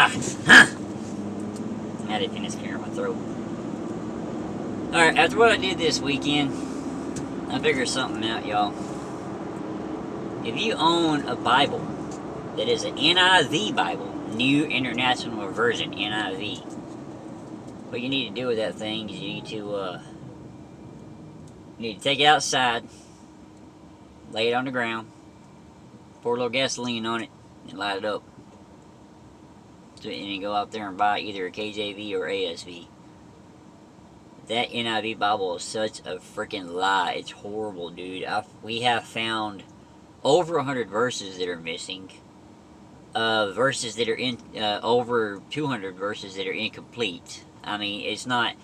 I had a penis clear in my throat. Alright, after what I did this weekend, I figured something out, y'all. If you own a Bible that is an NIV Bible, New International Version, NIV, what you need to do with that thing is you need to take it outside, lay it on the ground, pour a little gasoline on it, and light it up. And then go out there and buy either a KJV or ASV. That NIV Bible is such a freaking lie. It's horrible, dude. We have found over 100 verses that are missing. Verses that are in over 200 verses that are incomplete. I mean, it's not.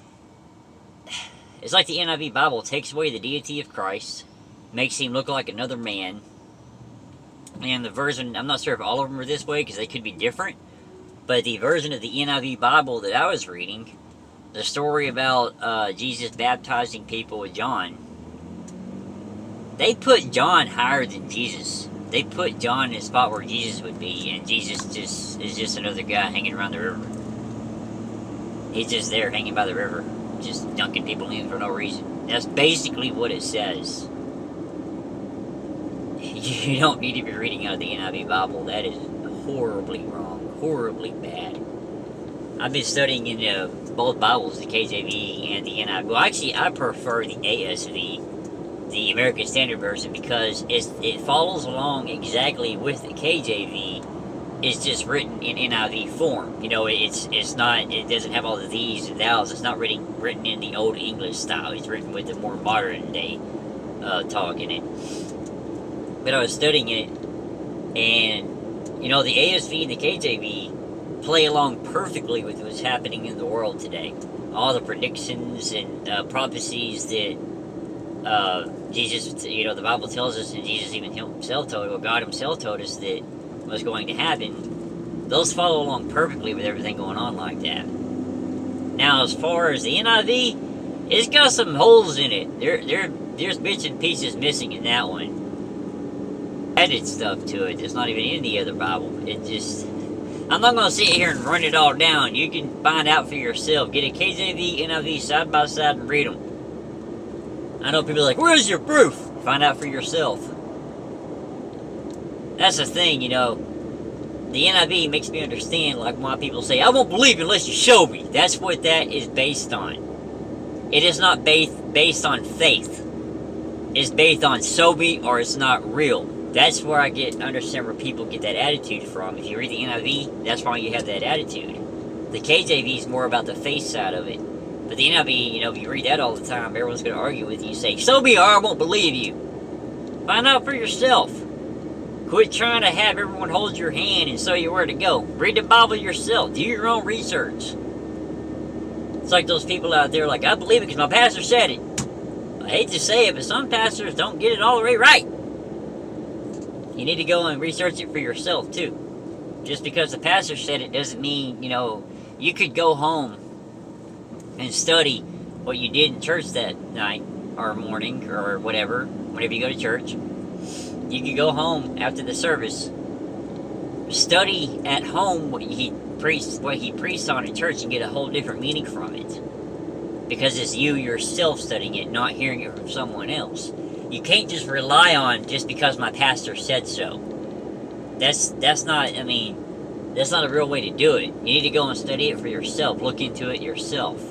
It's like the NIV Bible takes away the deity of Christ, makes him look like another man. And the version, I'm not sure if all of them are this way because they could be different. But the version of the NIV Bible that I was reading, the story about Jesus baptizing people with John, they put John higher than Jesus. They put John in a spot where Jesus would be, and Jesus is just another guy hanging around the river. He's just there hanging by the river, just dunking people in for no reason. That's basically what it says. You don't need to be reading out of the NIV Bible. That is horribly wrong, horribly bad. I've been studying in both Bibles, the KJV and the NIV. Well, actually, I prefer the ASV, the American Standard Version, because it follows along exactly with the KJV. It's just written in NIV form. You know, it doesn't have all the these and thous. It's not written in the old English style. It's written with the more modern day talk in it. But I was studying it, and you know, the ASV and the KJV play along perfectly with what's happening in the world today. All the predictions and prophecies that Jesus, you know, the Bible tells us, and Jesus even himself told, well, God himself told us that was going to happen. Those follow along perfectly with everything going on like that. Now, as far as the NIV, it's got some holes in it. There's bits and pieces missing in that one. Added stuff to it that's not even in the other Bible. It just, I'm not going to sit here and run it all down. You can find out for yourself. Get a KJV, NIV side by side and read them. I know people are like, where's your proof? Find out for yourself. That's the thing, you know. The NIV makes me understand, like, why people say, I won't believe unless you show me. That's what that is based on. It is not based on faith. It's based on show me or it's not real. That's where I understand where people get that attitude from. If you read the NIV, that's why you have that attitude. The KJV is more about the faith side of it. But the NIV, you know, if you read that all the time, everyone's going to argue with you. Say, so be or I won't believe you. Find out for yourself. Quit trying to have everyone hold your hand and show you where to go. Read the Bible yourself. Do your own research. It's like those people out there like, I believe it because my pastor said it. I hate to say it, but some pastors don't get it all the way right. You need to go and research it for yourself, too. Just because the pastor said it doesn't mean, you know, you could go home and study what you did in church that night or morning or whatever, whenever you go to church. You could go home after the service, study at home what he preached on in church and get a whole different meaning from it. Because it's you yourself studying it, not hearing it from someone else. You can't just rely on just because my pastor said so. That's not, I mean, that's not a real way to do it. You need to go and study it for yourself. Look into it yourself.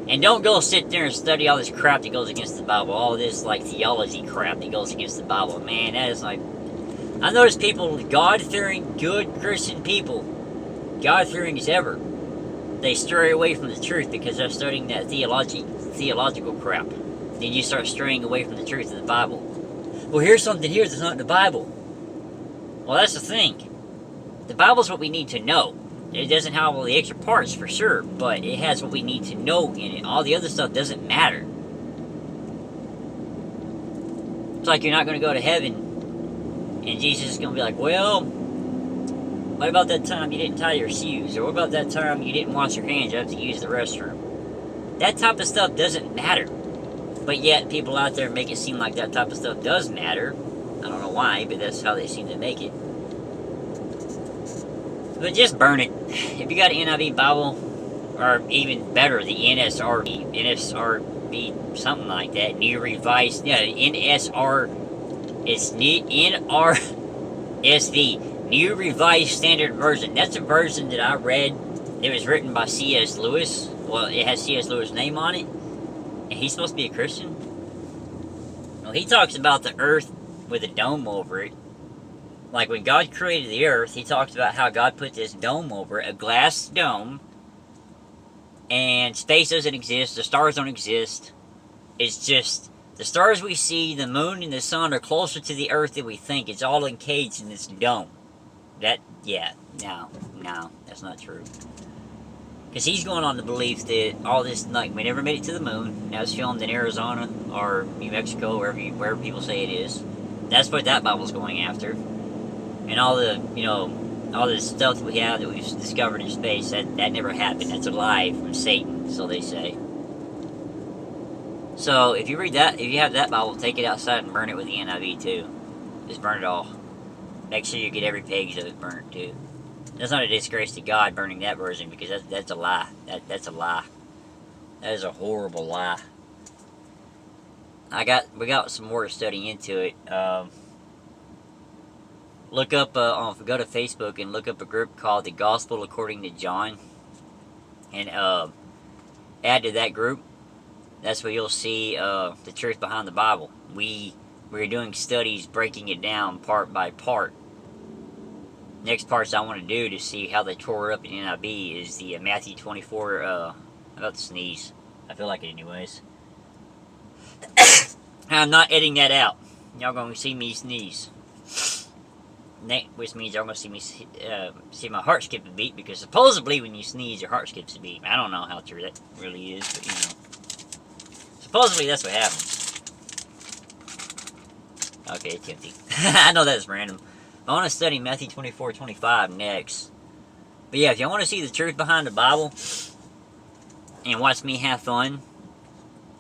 And don't go sit there and study all this crap that goes against the Bible. All this, like, theology crap that goes against the Bible. Man, that is like... I notice people, God-fearing, good Christian people, God-fearing as ever, they stray away from the truth because they're studying that theological crap. Then you start straying away from the truth of the Bible. Well, here's something here that's not in the Bible. Well, that's the thing. The Bible's what we need to know. It doesn't have all the extra parts for sure, but it has what we need to know in it. All the other stuff doesn't matter. It's like you're not going to go to heaven, and Jesus is going to be like, well, what about that time you didn't tie your shoes? Or what about that time you didn't wash your hands after you used the restroom? That type of stuff doesn't matter. But yet, people out there make it seem like that type of stuff does matter. I don't know why, but that's how they seem to make it. But just burn it. If you got an NIV Bible, or even better, the NSRB, something like that, New Revised, yeah, NSR, it's NRSV, New Revised Standard Version. That's a version that I read. It was written by C.S. Lewis. Well, it has C.S. Lewis' name on it. And he's supposed to be a Christian. Well, he talks about the earth with a dome over it. Like when God created the earth, he talks about how God put this dome over it, a glass dome. And space doesn't exist, the stars don't exist. It's just, the stars we see, the moon and the sun are closer to the earth than we think. It's all encaged in this dome. No, that's not true. Because he's going on the belief that all this, like, we never made it to the moon. That was filmed in Arizona or New Mexico, wherever people say it is. That's what that Bible's going after. And all the, all this stuff that we have that we've discovered in space, that never happened. That's a lie from Satan, so they say. So, if you read that, if you have that Bible, take it outside and burn it with the NIV too. Just burn it all. Make sure you get every page of it burnt too. That's not a disgrace to God burning that version, because that's a lie. That's a lie. That is a horrible lie. We got some more to study into it. Look up go to Facebook and look up a group called The Gospel According to John, and add to that group. That's where you'll see the truth behind the Bible. We're doing studies breaking it down part by part. Next parts I want to do to see how they tore it up in NIV is the Matthew 24, about to sneeze. I feel like it anyways. I'm not editing that out. Y'all gonna see me sneeze. Which means y'all gonna see me see my heart skip a beat, because supposedly when you sneeze your heart skips a beat. I don't know how true that really is, but supposedly that's what happens. Okay, it's empty. I know that's random. I want to study Matthew 24:25 next. But yeah, if y'all want to see the truth behind the Bible and watch me have fun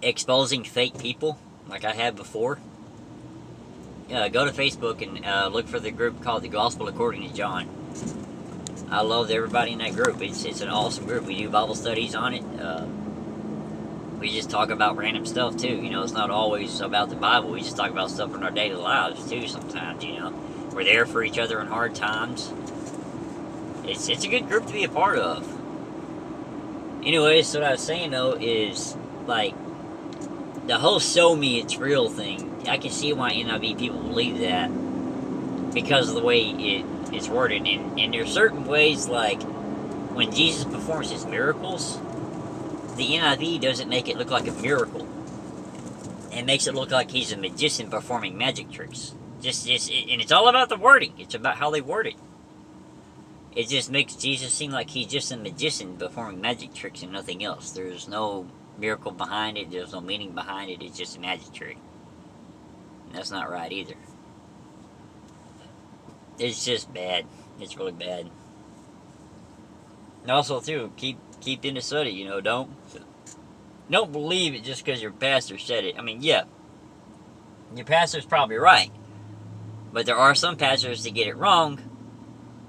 exposing fake people like I have before, go to Facebook and look for the group called The Gospel According to John. I love everybody in that group. It's an awesome group. We do Bible studies on it. We just talk about random stuff too. It's not always about the Bible. We just talk about stuff in our daily lives too sometimes, We're there for each other in hard times. It's a good group to be a part of. Anyways, so what I was saying though is, like, the whole show me it's real thing, I can see why NIV people believe that, because of the way it's worded. And there's certain ways, like, when Jesus performs his miracles, the NIV doesn't make it look like a miracle. It makes it look like he's a magician performing magic tricks. And it's all about the wording. It's about how they word it. It just makes Jesus seem like he's just a magician performing magic tricks and nothing else. There's no miracle behind it. There's no meaning behind it. It's just a magic trick. And that's not right either. It's just bad. It's really bad. And also, too, keep in the study. Don't believe it just because your pastor said it. I mean, yeah, your pastor's probably right. But there are some pastors that get it wrong.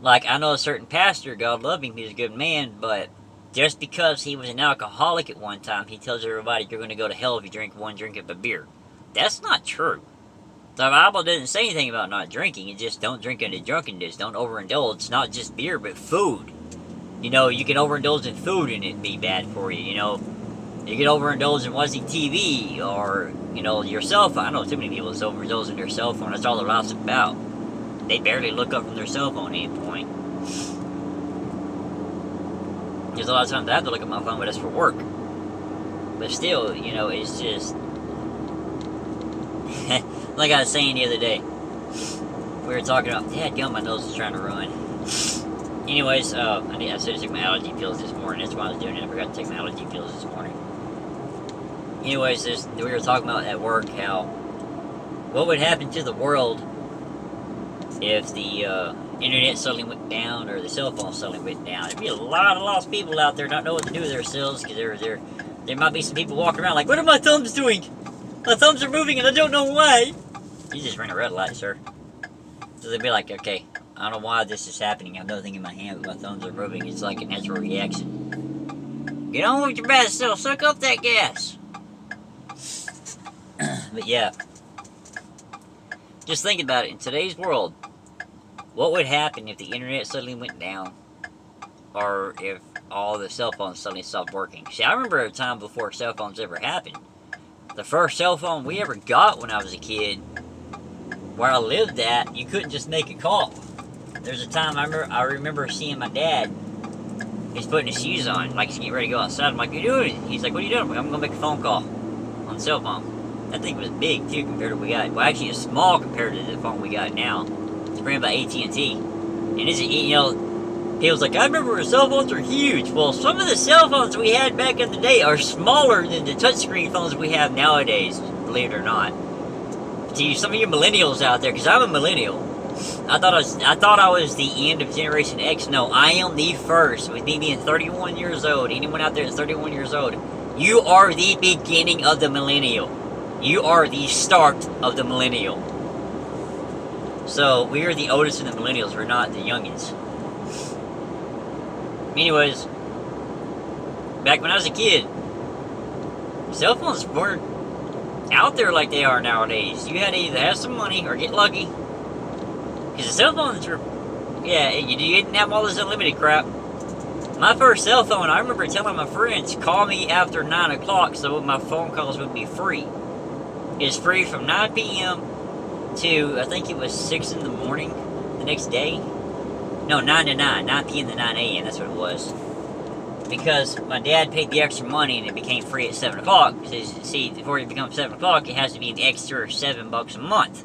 Like, I know a certain pastor, God love him, he's a good man, but just because he was an alcoholic at one time, he tells everybody you're going to go to hell if you drink one drink of a beer. That's not true. The Bible doesn't say anything about not drinking. It just don't drink into drunkenness. Don't overindulge. Not just beer, but food. You can overindulge in food and it be bad for you, You can overindulge in watching TV or, your cell phone. I know too many people that's overindulge in their cell phone. That's all their life's about. They barely look up from their cell phone at any point. There's a lot of times I have to look at my phone, but that's for work. But still, it's just... like I was saying the other day. We were talking about... Dadgum, my nose is trying to run. Anyways, I should have took my allergy pills this morning. That's why I was doing it. I forgot to take my allergy pills this morning. Anyways, we were talking about at work how... What would happen to the world if the internet suddenly went down or the cell phone suddenly went down? There'd be a lot of lost people out there not know what to do with themselves, because there might be some people walking around like, what are my thumbs doing? My thumbs are moving and I don't know why. You just ran a red light, sir. So they'd be like, okay, I don't know why this is happening. I have nothing in my hand, but my thumbs are rubbing. It's like a natural reaction. Get on with your bad self. Suck up that gas. But yeah. Just think about it. In today's world, what would happen if the internet suddenly went down? Or if all the cell phones suddenly stopped working? See, I remember a time before cell phones ever happened. The first cell phone we ever got when I was a kid, where I lived at, you couldn't just make a call. There's a time I remember seeing my dad. He's putting his shoes on, like he's getting ready to go outside. I'm like, "What are you doing?" He's like, "What are you doing?" I'm like, "I'm gonna make a phone call on the cell phone." That thing was big too compared to what we got. Well, actually, it's small compared to the phone we got now. It's ran by AT&T, and it's, you know, people's like, "I remember when cell phones were huge." Well, some of the cell phones we had back in the day are smaller than the touchscreen phones we have nowadays. Believe it or not. To you, some of you millennials out there, because I'm a millennial. I thought I was the end of Generation X. No, I am the first. With me being 31 years old, anyone out there that's 31 years old, you are the beginning of the millennial. You are the start of the millennial. So, we are the oldest of the millennials. We're not the youngins. Anyways, back when I was a kid, cell phones weren't out there like they are nowadays. You had to either have some money or get lucky. Because the cell phones were, yeah, you didn't have all this unlimited crap. My first cell phone, I remember telling my friends, call me after 9 o'clock so my phone calls would be free. It's free from 9 p.m. to, I think it was 6 in the morning the next day. No, 9 to 9, 9 p.m. to 9 a.m., that's what it was. Because my dad paid the extra money and it became free at 7 o'clock. See, before it becomes 7 o'clock, it has to be an extra $7 a month.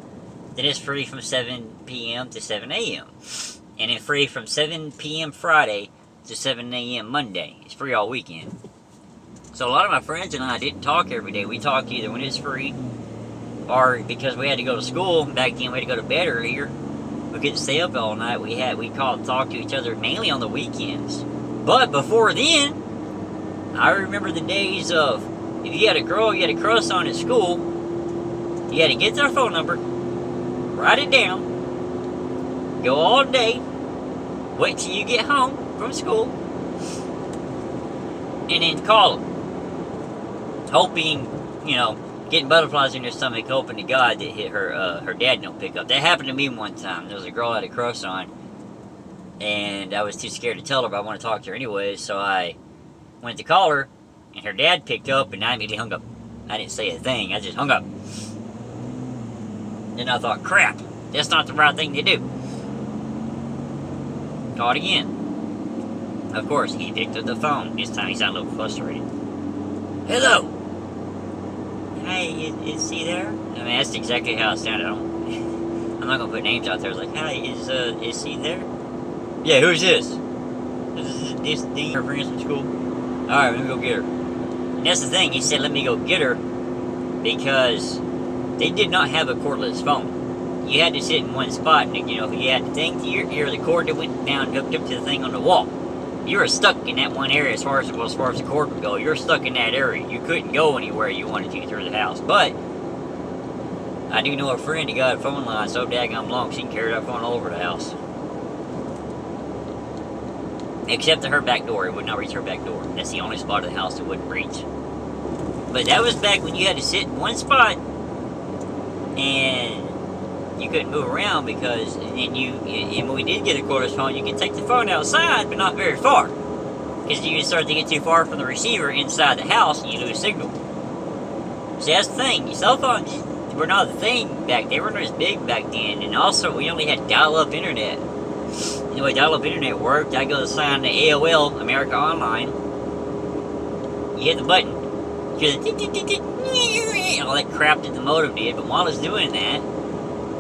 Then it's free from 7 p.m. to 7 a.m. And then free from 7 p.m. Friday to 7 a.m. Monday. It's free all weekend. So a lot of my friends and I didn't talk every day. We talked either when it's free or because we had to go to school. Back then we had to go to bed earlier. We couldn't stay up all night. We called and talked to each other mainly on the weekends. But before then, I remember the days of, if you had a girl you had a crush on at school, you had to get their phone number, write it down, go all day, wait till you get home from school, and then call them. Hoping, you know, getting butterflies in your stomach, hoping to God that her dad don't pick up. That happened to me one time. There was a girl I had a crush on, and I was too scared to tell her, but I want to talk to her anyway, so I went to call her, and her dad picked up, and I immediately hung up. I didn't say a thing, I just hung up. Then I thought, crap, that's not the right thing to do. Called again. Of course, he picked up the phone. This time he sounded a little frustrated. Hello! Hey, is he there? I mean, that's exactly how it sounded. I'm not gonna put names out there. I was like, hi, is he there? Yeah, who's this? This her friends from school? Alright, let me go get her. And that's the thing, he said let me go get her because they did not have a cordless phone. You had to sit in one spot, and you know, you had the thing to your ear, the cord that went down and hooked up to the thing on the wall. You were stuck in that one area as far as the cord would go. You were stuck in that area. You couldn't go anywhere you wanted to through the house. But I do know a friend who got a phone line so daggone long she can carry that phone all over the house. Except to her back door. It would not reach her back door. That's the only spot of the house it wouldn't reach. But that was back when you had to sit in one spot and you couldn't move around because, and when we did get a cordless phone, you could take the phone outside, but not very far. Because you start to get too far from the receiver inside the house and you lose signal. See, that's the thing. Cell phones were not the thing back then. They weren't as big back then. And also, we only had dial-up internet. The way dial-up internet worked, I go to sign the AOL, America Online. You hit the button. You hear all that crap that the modem did. But while it's doing that,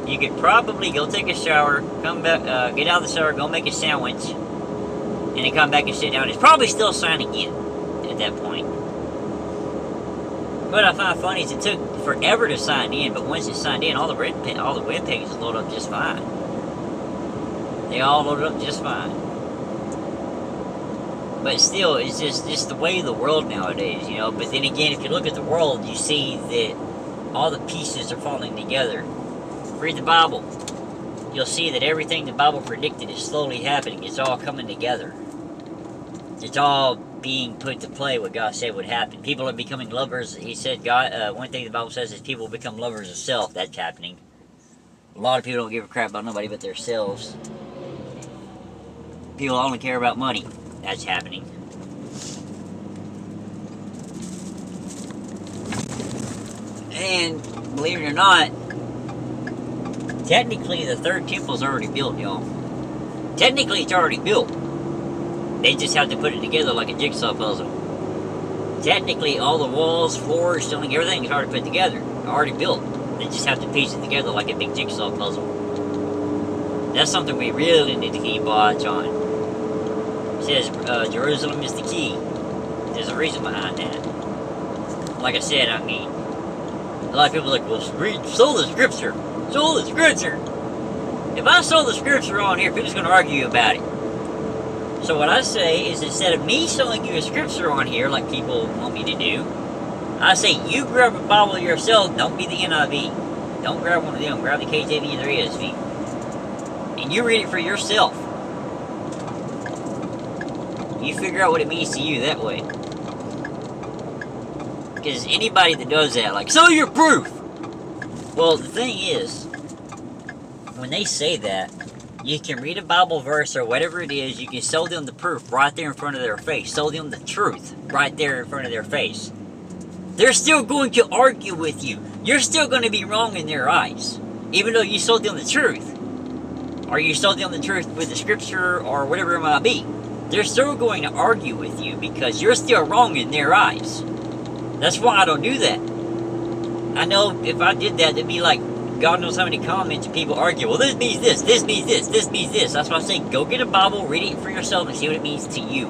you could probably go take a shower, come back, get out of the shower, go make a sandwich, and then come back and sit down. It's probably still signing in at that point. What I find funny is it took forever to sign in, but once it signed in, all the web pages load up just fine. They all loaded up just fine. But still, it's just the way of the world nowadays, you know. But then again, if you look at the world, you see that all the pieces are falling together. Read the Bible. you'll see that everything the Bible predicted is slowly happening. It's all coming together. It's all being put to play what God said would happen. People are becoming lovers. He said, God. One thing the Bible says is people become lovers of self. That's happening. A lot of people don't give a crap about nobody but themselves. People only care about money. That's happening. And believe it or not, technically the third temple's already built, y'all. Technically it's already built. They just have to put it together like a jigsaw puzzle. Technically all the walls, floors, ceiling, everything is already put together. Already built. They just have to piece it together like a big jigsaw puzzle. That's something we really need to keep watch on. It says Jerusalem is the key. There's a reason behind that. Like I said, I mean, a lot of people are like, well, read, sow the scripture. Sow the scripture. If I sow the scripture on here, people's going to argue about it. So what I say is, instead of me showing you a scripture on here like people want me to do, I say you grab a Bible yourself. Don't be the NIV. Don't grab one of them. Grab the KJV or the ESV. And you read it for yourself. You figure out what it means to you that way. Because anybody that does that, like, show your proof! Well, the thing is, when they say that, you can read a Bible verse or whatever it is, you can show them the proof right there in front of their face. Show them the truth right there in front of their face. They're still going to argue with you. You're still going to be wrong in their eyes. Even though you showed them the truth. Or you showed them the truth with the scripture or whatever it might be. They're still going to argue with you because you're still wrong in their eyes. That's why I don't do that. I know if I did that, it'd be like, God knows how many comments and people argue, well, this means this, this means this, this means this. That's why I say, go get a Bible, read it for yourself, and see what it means to you.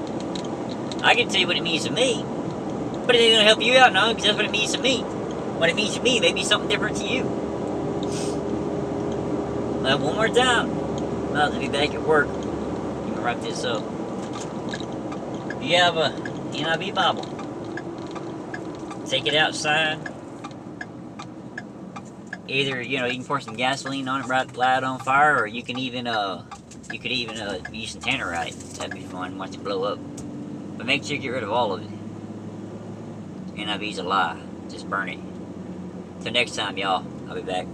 I can tell you what it means to me, but it ain't going to help you out, no, because that's what it means to me. What it means to me may be something different to you. Well, one more time. I'll have to be back at work. You can wrap this up. If you have a NIV Bible, take it outside. Either, you know, you can pour some gasoline on it, light it on fire, or you can even, use some tannerite. That'd be fun, watch it blow up. But make sure you get rid of all of it. NIV's a lie. Just burn it. Till next time, y'all. I'll be back.